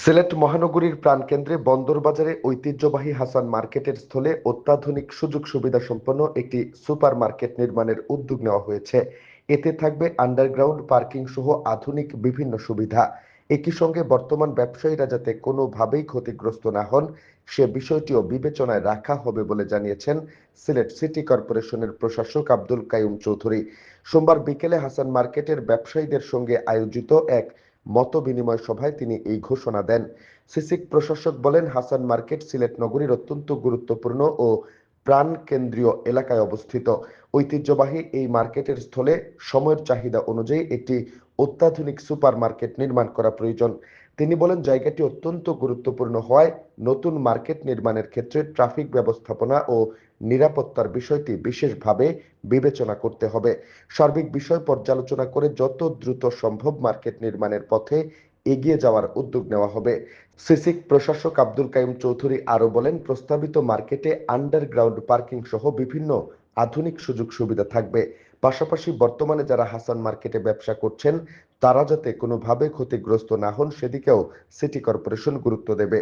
সিলেট মহানগরীর প্রাণকেন্দ্রে বন্দরবাজারে ঐতিহ্যবাহী হাসান মার্কেটের স্থলে অত্যাধুনিক সুযোগ সুবিধা সম্পন্ন একটি সুপার মার্কেট নির্মাণের উদ্যোগ নেওয়া হয়েছে। এতে থাকবে আন্ডারগ্রাউন্ড পার্কিং সহ আধুনিক বিভিন্ন সুবিধা। একই সঙ্গে বর্তমান ব্যবসায়ীরা যাতে কোনোভাবেই ক্ষতিগ্রস্ত না হন সে বিষয়টিও বিবেচনায় রাখা হবে বলে জানিয়েছেন সিলেট সিটি কর্পোরেশনের প্রশাসক আব্দুল কাইয়ুম চৌধুরী। সোমবার বিকেলে হাসান মার্কেটের ব্যবসায়ীদের সঙ্গে আয়োজিত এক মতবিনিময় সভায় তিনি এই ঘোষণা দেন। সিসিক প্রশাসক বলেন, হাসান মার্কেট সিলেট নগরীর অত্যন্ত গুরুত্বপূর্ণ ও প্রাণকেন্দ্রীয় এলাকায় অবস্থিত। ঐতিহ্যবাহী এই মার্কেটের স্থলে সময়ের চাহিদা অনুযায়ী একটি অত্যাধুনিক সুপার মার্কেট নির্মাণ করা প্রয়োজন। তিনি বলেন, জায়গাটি অত্যন্ত গুরুত্বপূর্ণ হওয়ায় নতুন মার্কেট নির্মাণের ক্ষেত্রে ট্রাফিক ব্যবস্থাপনা ও নিরাপত্তার বিষয়টি বিশেষভাবে বিবেচনা করতে হবে। সার্বিক বিষয় পর্যালোচনা করে যত দ্রুত সম্ভব মার্কেট নির্মাণের পথে এগিয়ে যাওয়ার উদ্যোগ নেওয়া হবে। সিসিক প্রশাসক আব্দুল কাইয়ুম চৌধুরী আরো বলেন, প্রস্তাবিত মার্কেটে আন্ডারগ্রাউন্ড পার্কিং সহ বিভিন্ন আধুনিক সুযোগ সুবিধা থাকবে। পাশাপাশি বর্তমানে যারা হাসান মার্কেটে ব্যবসা করছেন তারা যাতে কোনোভাবে ক্ষতিগ্রস্ত না হন সেদিকেও সিটি কর্পোরেশন গুরুত্ব দেবে।